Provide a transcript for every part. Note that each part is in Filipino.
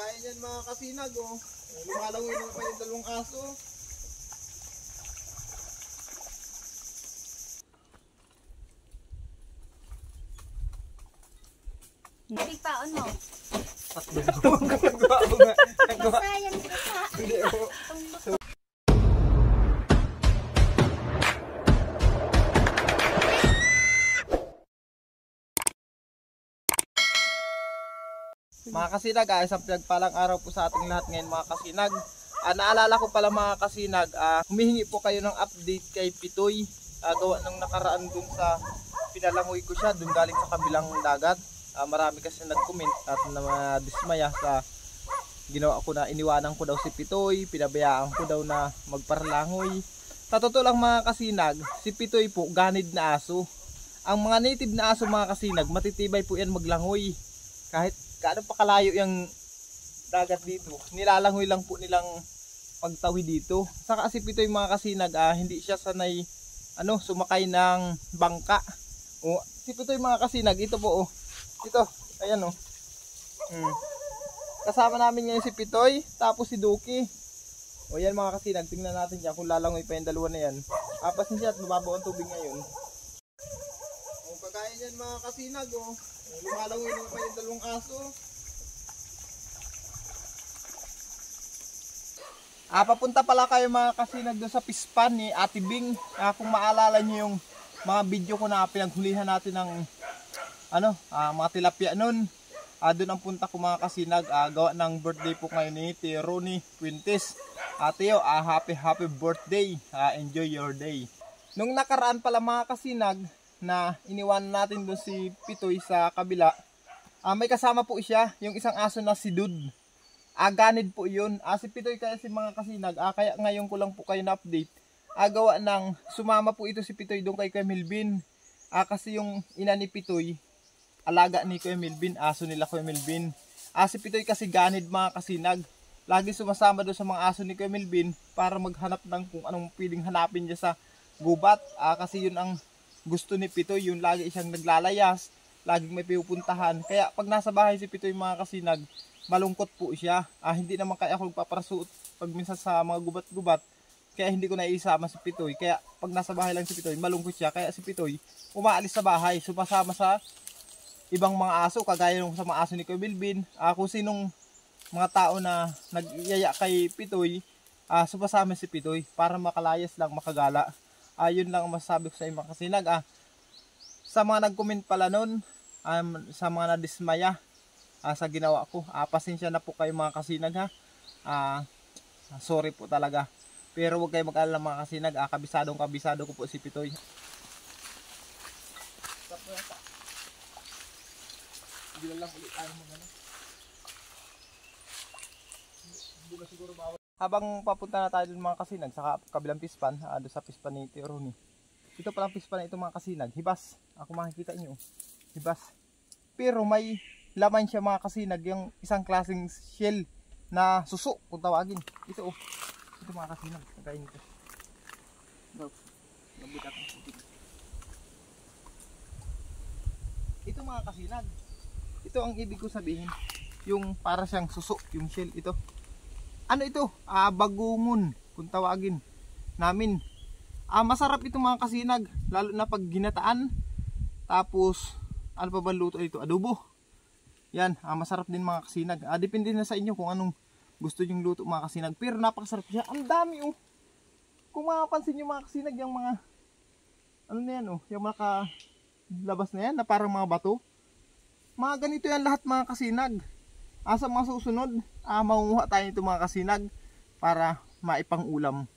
pagkain yan mga kasinag, oh. Lumalangoy na pa yung dalawang aso. Big paon mo. Science ka. Mga kasinag, isang pinagpalang araw po sa ating lahat ngayon mga kasinag. Naalala ko pala mga kasinag, humihingi po kayo ng update kay Pitoy. Gawa ng nakaraan dun sa pinalangoy ko siya, dun galing sa kabilang dagat. Marami kasi nag-comment at nadismaya sa ginawa ko na iniwanan ko daw si Pitoy, pinabayaan ko daw na magparlangoy. Sa totoo lang mga kasinag, si Pitoy po ganid na aso. Ang mga native na aso mga kasinag, matitibay po yan maglangoy. Kahit gaano pa kalayo yung dagat dito, nilalangoy lang po nilang pagtawid dito. Saka si Pitoy mga kasinag, hindi siya sanay sumakay ng bangka. Si Pitoy mga kasinag, ito po ito, ayan kasama namin ngayon si Pitoy, tapos si Duki. Yan mga kasinag, tingnan natin dyan kung lalangoy pa yung dalawa na yan. Pasensya at mababaw ang tubig ngayon. Pagkain yan mga kasinag, lumalangoy na pa yung dalawang aso. Papunta pala kayo mga kasinag doon sa pispan ni Ate Bing. Kung maalala niyo yung mga video ko na pinaghulihan natin ng mga tilapia nun. Doon ang punta ko mga kasinag. Gawa ng birthday po ngayon ni Tio Ronnie Quintes. Tio, happy birthday. Enjoy your day. Nung nakaraan pala mga kasinag, na iniwan natin doon si Pitoy sa kabila, may kasama po siya, yung isang aso na si Dud. Ganid po yun. Si Pitoy kaya si mga kasinag, kaya ngayon ko lang po kayo na update. Gawa ng sumama po ito si Pitoy doon kay Kuya Melvin. Kasi yung ina ni Pitoy, alaga ni Kuya Melvin, aso nila Kuya Melvin. Si Pitoy kasi ganid mga kasinag. Lagi sumasama doon sa mga aso ni Kuya Melvin para maghanap ng kung anong pwedeng hanapin niya sa gubat. Kasi yun ang gusto ni Pitoy, yung lagi siyang naglalayas, laging may pipupuntahan. Kaya pag nasa bahay si Pitoy mga kasinag, malungkot po siya. Hindi naman kaya ako nagpaparasuot pag minsan sa mga gubat-gubat. Kaya hindi ko naisama si Pitoy. Kaya pag nasa bahay lang si Pitoy, malungkot siya. Kaya si Pitoy umaalis sa bahay, sumasama sa ibang mga aso, kagaya nung sa mga aso ni Kuya Melvin. Kung sinong mga tao na nagyaya kay Pitoy, sumasama si Pitoy para makalayas lang, makagala. Yun lang ang masasabi ko sa mga kasinag. Sa mga nag-comment pala nun, sa mga nadismaya sa ginawa ko, pasensya na po kayo mga kasinag ha. Sorry po talaga. Pero huwag kayo mag-alala mga kasinag, kabisado ko po si Pitoy. Hindi lang ulit tayo magano. Hindi ba siguro bawal. Habang papunta na tayo dun mga kasinag sa kabilang pispan, doon sa pispan ni Tio Ronnie. Ito palang pispan na ito mga kasinag, hibas. Kung makikita nyo, hibas. Pero may laman siya mga kasinag, yung isang klaseng shell na suso kung tawagin. Ito ito mga kasinag, pagkain ito. Ito mga kasinag, ito ang ibig ko sabihin, yung para siyang suso, yung shell ito. Ano ito? Bagungon kung tawagin namin. Masarap ito mga kasinag, lalo na pag ginataan. Tapos ano pa ba luto ito? Adobo. Yan, masarap din mga kasinag. Depende na sa inyo kung anong gusto yung luto mga kasinag. Pero napakasarap siya. Ang dami Kung mapapansin nyo mga kasinag, yung mga na yan yung mga labas na yan na parang mga bato. Mga ganito yan lahat mga kasinag. Sa mga susunod, mangunguha tayo nito mga kasinag para maipang ulam.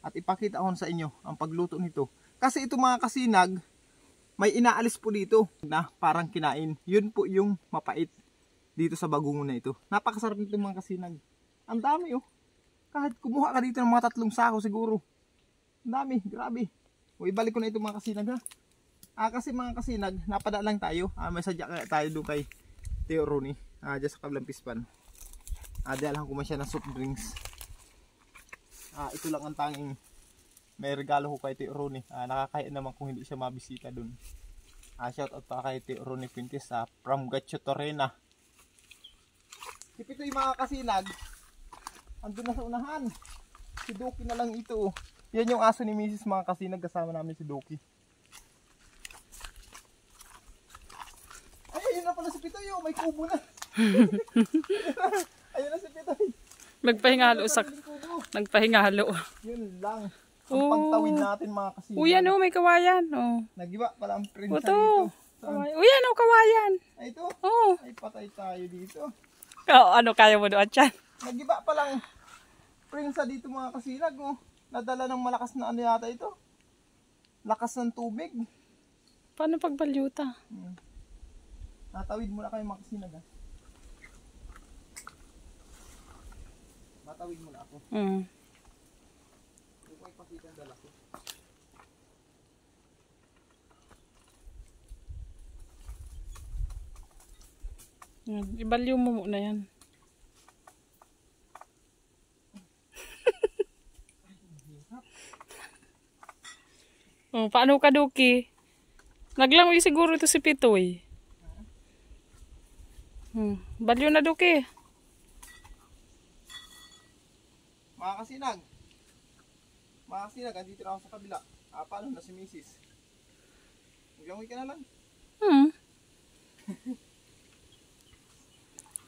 At ipakita ko sa inyo ang pagluto nito. Kasi ito mga kasinag, may inaalis po dito na parang kinain. Yun po yung mapait dito sa bagungon na ito. Napakasarap nito mga kasinag. Ang dami Kahit kumuha ka dito ng mga 3 sako siguro. Ang dami, grabe. Ibalik ko na ito mga kasinag ha. Kasi mga kasinag, napada lang tayo. May sadya tayo doon kay Tio Ronnie. Dyan sa kabilang pispan. Diyan lang kumain siya ng soft drinks. Ito lang ang tanging may regalo ko kay Tio Ronnie. Nakakaya naman kung hindi siya mabisita doon. Shout out pa kay Tio Ronnie Quintes from Gatcho Torrena. Si Pitoy mga kasinag, andun na sa unahan. Si Doki na lang ito. Yan yung aso ni Mrs. mga kasinag, kasama namin si Doki. Ay, ayun na pala si Pitoy, oh. May kubo na. Ayun na si Pitoy. Nagpahingalo. Yun lang. Ang pagtawid natin mga kasinag. Uy, ano, may kawayan. Oh. Nagiba pala ang prinsa Ito. dito. Uy, ano, kawayan. Ay, ito. Oh. Ay, patay tayo dito. Ano, kaya mo doon dyan? Nagiba palang prinsa dito mga kasinag. Oh. Nadala ng malakas na ano yata ito. Lakas ng tubig. Paano pagbalyuta? Natawid muna kayo mga kasinag. Ha? Matawid muna ako. Hindi ko ipakita ang dala ko. Ibalyo mo muna yan. Paano ka, Doki? Naglangoy siguro ito si Pitoy. Balyo na, Doki. Mga kasinag. Mga kasinag, andito na ako sa kabila. Paano na si Mrs.? Maglangoy ka na lang.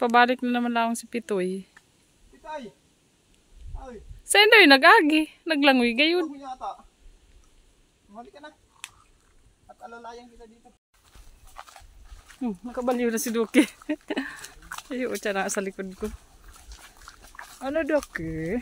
Pabalik na naman lang si Pitoy. Pitay! Ay! Sendoy, nag-agi. Naglangoy gayon. Ako yata. Mali ka na. At alalayan kita dito. Nakabaliw na si Doki. Ayun, siya na sa likod ko. Ano, Doki?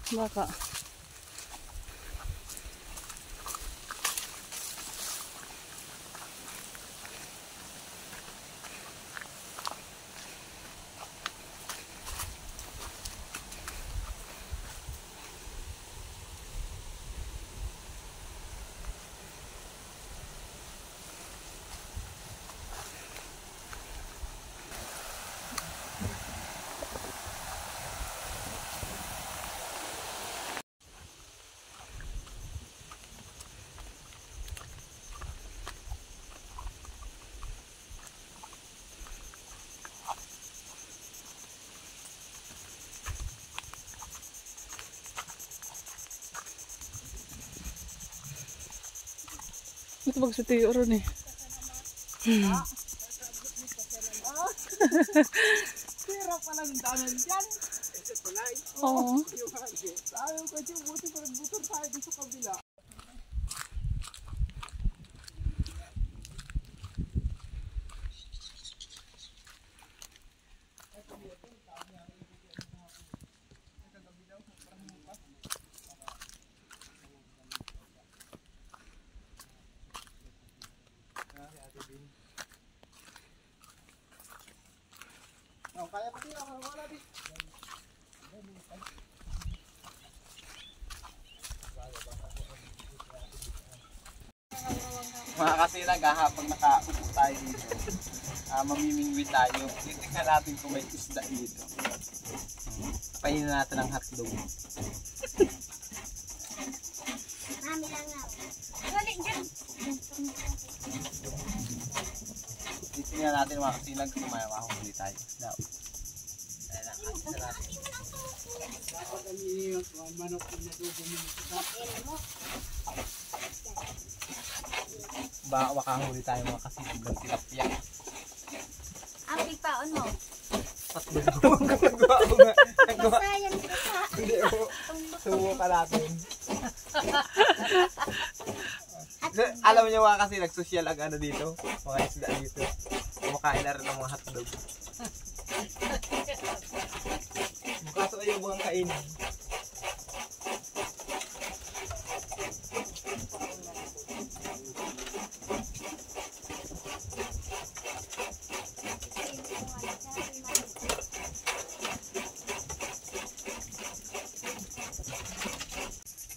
Baka. Ito magsutiyo ron eh. Sira pala ng danan dyan. Ito pala. Oo. Ayaw ko dyan. Buti pa nagbutor tayo dito sa kabila. Kaya pati ako wala di. Mga kasi naghahapang nakaupo tayo dito. Mamimingwi tayo. Titignan natin kung may isda dito. Painin natin ang hotdog. Mami lang nga. Galing dyan. Titignan natin mga kasinag kung may makahuli tayo. Daw. Ayan na, kasi na natin. Dapat ang manok na dugo mo. Baka makahuli tayo mga kasinag ng tilapia. Ang big paon mo. Tatlo nagawa ko nga. Nagawa. Sayang ko pa. Hindi ako. Subukan natin. Alam niyo mga kasi nagsosyal ang ano dito. Mga isda dito. Kumakain na rin ng mga hotdog. Kaso ayaw bang kainin.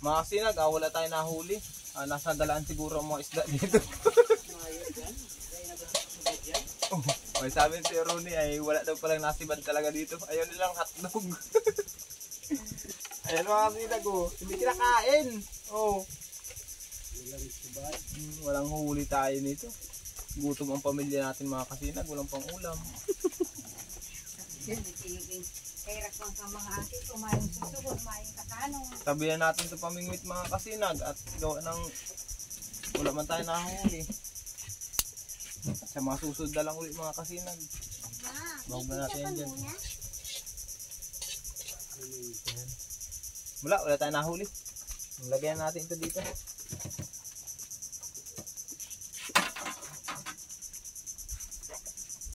Mga kasinag, wala tayo nahuli. Nasa galaan siguro ang mga isda dito. May sabi si Ronnie ay wala daw palang nasiban talaga dito. Ayaw nilang hotdog. Ayan mga kasinag, hindi kinakain. Walang huli tayo nito. Gutom ang pamilya natin mga kasinag, walang pang ulam. Kairak lang sa mga asin, kumain suso, kumain katanong. Tabihan natin ito pamingwit mga kasinag at gawa ng wala man tayo nahuli. Sa mga susunod na lang ulit mga kasinag. Bawag na natin yan dyan. Wala tayo nahuli. Lagyan natin ito dito.